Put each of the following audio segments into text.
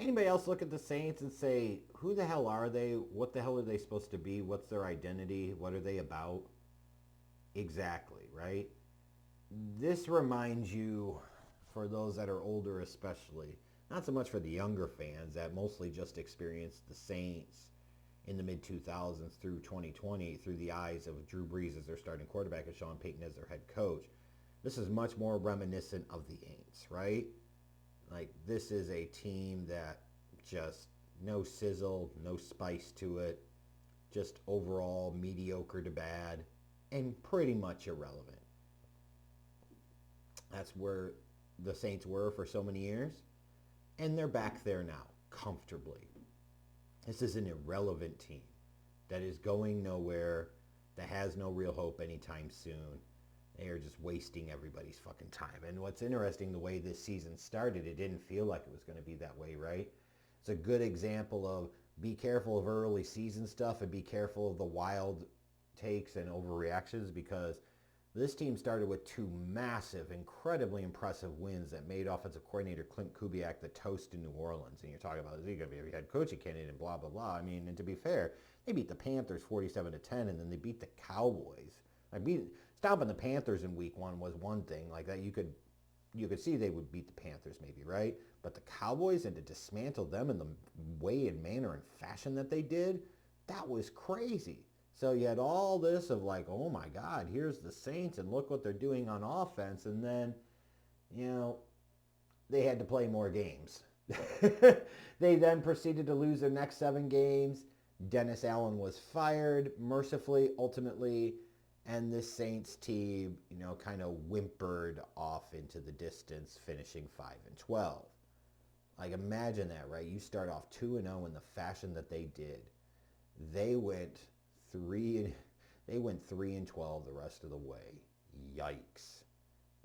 Anybody else look at the Saints and say, who the hell are they? What the hell are they supposed to be? What's their identity? What are they about? Exactly, right? This reminds you, for those that are older especially, not so much for the younger fans that mostly just experienced the Saints in the mid 2000s through 2020 through the eyes of Drew Brees as their starting quarterback and Sean Payton as their head coach. This is much more reminiscent of the Aints, right? Like, this is a team that just no sizzle, no spice to it, just overall mediocre to bad, and pretty much irrelevant. That's where the Saints were for so many years, and they're back there now, comfortably. This is an irrelevant team that is going nowhere, that has no real hope anytime soon. They are just wasting everybody's fucking time. And what's interesting, the way this season started, it didn't feel like it was going to be that way, right? It's a good example of be careful of early season stuff and be careful of the wild takes and overreactions, because this team started with two massive, incredibly impressive wins that made offensive coordinator Clint Kubiak the toast in New Orleans. And you're talking about, is he going to be a head coaching candidate and blah, blah, blah. I mean, and to be fair, they beat the Panthers 47-10, and then they beat the Cowboys. Stopping the Panthers in week one was one thing. Like that, you could see they would beat the Panthers maybe, right? But the Cowboys, and to dismantle them in the way and manner and fashion that they did, that was crazy. So you had all this of like, oh my God, here's the Saints and look what they're doing on offense. And then, they had to play more games. They then proceeded to lose their next 7 games. Dennis Allen was fired mercifully, ultimately. And this Saints team, kind of whimpered off into the distance, finishing 5-12. Like, imagine that, right? You start off 2-0 in the fashion that they did. They went 3-12 the rest of the way. Yikes.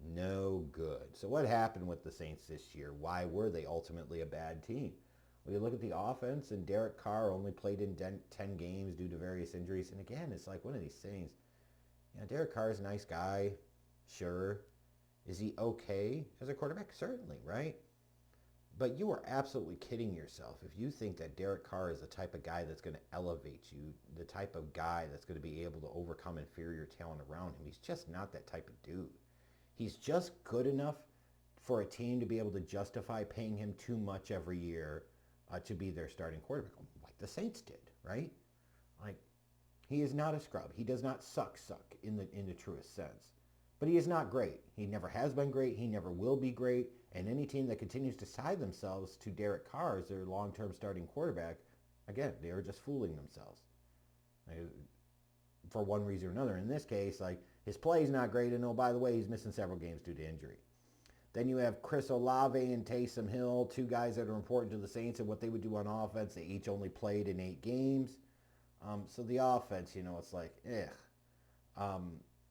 No good. So what happened with the Saints this year? Why were they ultimately a bad team? Well, you look at the offense, and Derek Carr only played in 10 games due to various injuries. And again, it's like one of these things. Derek Carr is a nice guy, sure. Is he okay as a quarterback? Certainly, right? But you are absolutely kidding yourself if you think that Derek Carr is the type of guy that's going to elevate you, the type of guy that's going to be able to overcome inferior talent around him. He's just not that type of dude. He's just good enough for a team to be able to justify paying him too much every year to be their starting quarterback, like the Saints did, right? Like, he is not a scrub. He does not suck in the truest sense. But he is not great. He never has been great. He never will be great. And any team that continues to tie themselves to Derek Carr as their long-term starting quarterback, again, they are just fooling themselves. For one reason or another. In this case, like, his play is not great. And oh, by the way, he's missing several games due to injury. Then you have Chris Olave and Taysom Hill, two guys that are important to the Saints and what they would do on offense. They each only played in 8 games. So the offense, it's like,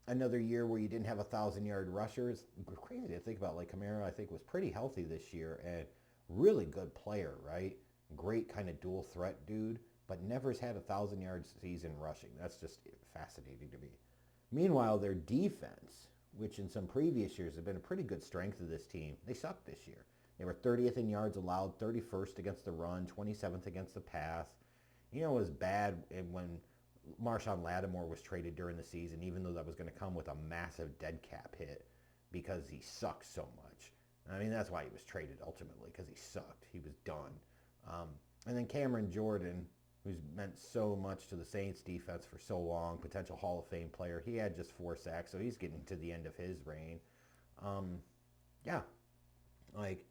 another year where you didn't have 1,000-yard rushers. Crazy to think about. Like, Kamara, I think, was pretty healthy this year and really good player, right? Great kind of dual threat dude, but never has had a 1,000-yard season rushing. That's just fascinating to me. Meanwhile, their defense, which in some previous years have been a pretty good strength of this team, they sucked this year. They were 30th in yards allowed, 31st against the run, 27th against the pass. It was bad when Marshawn Lattimore was traded during the season, even though that was going to come with a massive dead cap hit because he sucked so much. I mean, that's why he was traded ultimately, because he sucked. He was done. And then Cameron Jordan, who's meant so much to the Saints defense for so long, potential Hall of Fame player. He had just 4 sacks, so he's getting to the end of his reign. Like,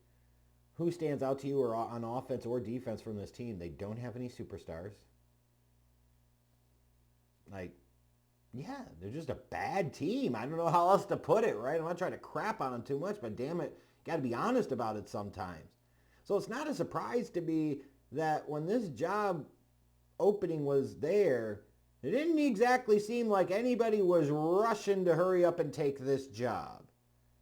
who stands out to you or on offense or defense from this team? They don't have any superstars. Like, they're just a bad team. I don't know how else to put it, right? I'm not trying to crap on them too much, but damn it, got to be honest about it sometimes. So it's not a surprise to me that when this job opening was there, it didn't exactly seem like anybody was rushing to hurry up and take this job.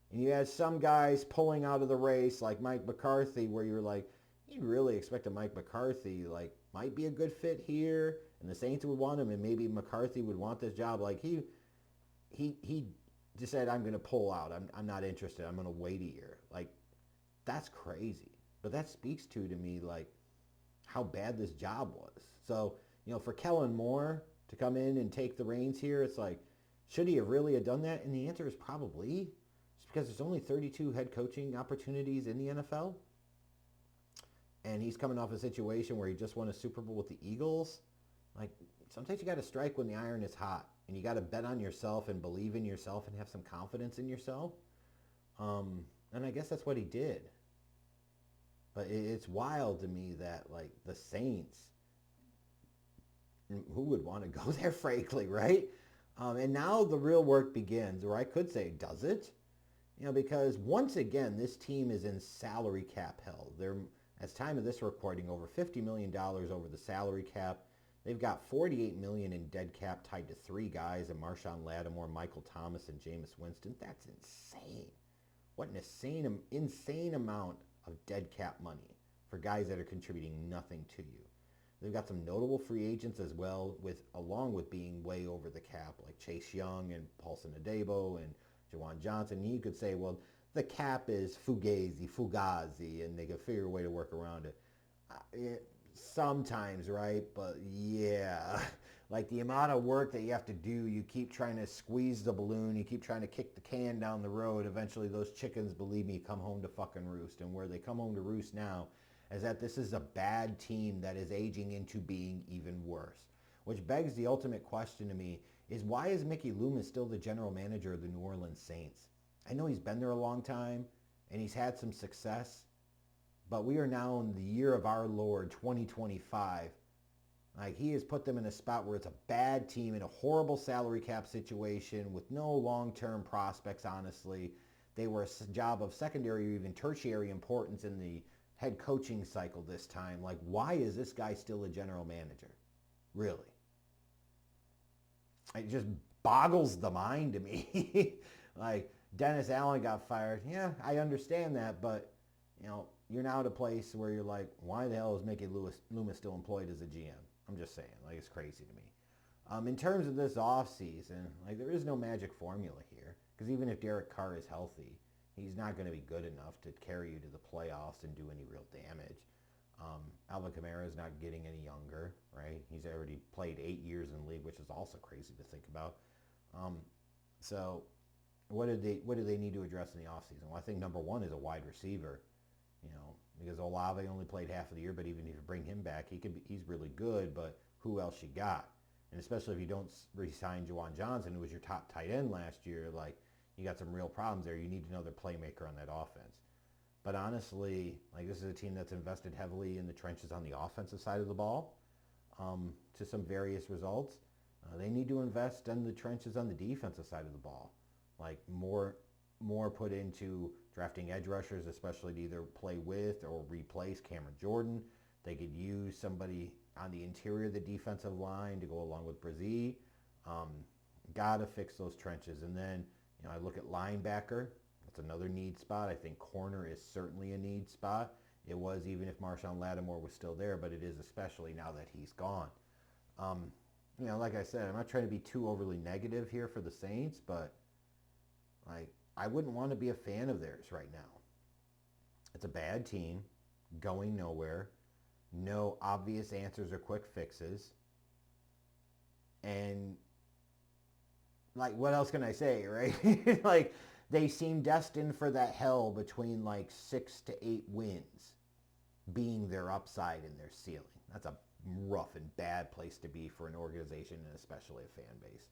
And you had some guys pulling out of the race like Mike McCarthy, where you're like, you'd really expect a Mike McCarthy, like, might be a good fit here, and the Saints would want him, and maybe McCarthy would want this job. Like, he just said, I'm going to pull out. I'm not interested. I'm going to wait a year. Like, that's crazy. But that speaks to me, like, how bad this job was. So, for Kellen Moore to come in and take the reins here, it's like, should he have really have done that? And the answer is probably, just because there's only 32 head coaching opportunities in the NFL. And he's coming off a situation where he just won a Super Bowl with the Eagles. Like, sometimes you got to strike when the iron is hot. And you got to bet on yourself and believe in yourself and have some confidence in yourself. And I guess that's what he did. But it's wild to me that, like, the Saints, who would want to go there, frankly, right? And now the real work begins, or I could say, does it? Because once again, this team is in salary cap hell. They're, as time of this recording, over $50 million over the salary cap. They've got $48 million in dead cap tied to three guys, and Marshawn Lattimore, Michael Thomas, and Jameis Winston. That's insane. What an insane amount of dead cap money for guys that are contributing nothing to you. They've got some notable free agents as well, along with being way over the cap, like Chase Young and Paulson Adebo and Jawan Johnson. And you could say, well, the cap is fugazi, and they can figure a way to work around it. Sometimes, right? But yeah, like the amount of work that you have to do, you keep trying to squeeze the balloon, you keep trying to kick the can down the road. Eventually those chickens, believe me, come home to fucking roost. And where they come home to roost now is that this is a bad team that is aging into being even worse. Which begs the ultimate question to me is, why is Mickey Loomis still the general manager of the New Orleans Saints? I know he's been there a long time and he's had some success, but we are now in the year of our Lord, 2025. Like, he has put them in a spot where it's a bad team in a horrible salary cap situation with no long-term prospects, honestly. They were a job of secondary or even tertiary importance in the head coaching cycle this time. Like, why is this guy still a general manager? Really? It just boggles the mind to me. Like, Dennis Allen got fired. Yeah, I understand that, but, you're now at a place where you're like, why the hell is Mickey Loomis still employed as a GM? I'm just saying, like, it's crazy to me. In terms of this offseason, like, there is no magic formula here, because even if Derek Carr is healthy, he's not going to be good enough to carry you to the playoffs and do any real damage. Alvin Kamara is not getting any younger, right? He's already played 8 years in the league, which is also crazy to think about. So what do they need to address in the offseason? Well, I think number one is a wide receiver. Because Olave only played half of the year, but even if you bring him back, he's really good, but who else you got? And especially if you don't re-sign Jawan Johnson, who was your top tight end last year, like, you got some real problems there. You need another playmaker on that offense. But honestly, like, this is a team that's invested heavily in the trenches on the offensive side of the ball, to some various results. They need to invest in the trenches on the defensive side of the ball, like more put into drafting edge rushers, especially to either play with or replace Cameron Jordan. They could use somebody on the interior of the defensive line to go along with Brzee. Got to fix those trenches. And then, I look at linebacker. That's another need spot. I think corner is certainly a need spot. It was even if Marshawn Lattimore was still there, but it is especially now that he's gone. Like I said, I'm not trying to be too overly negative here for the Saints, but like, I wouldn't want to be a fan of theirs right now. It's a bad team, going nowhere, no obvious answers or quick fixes. And, like, what else can I say, right? Like, they seem destined for that hell between, like, 6 to 8 wins being their upside and their ceiling. That's a rough and bad place to be for an organization and especially a fan base.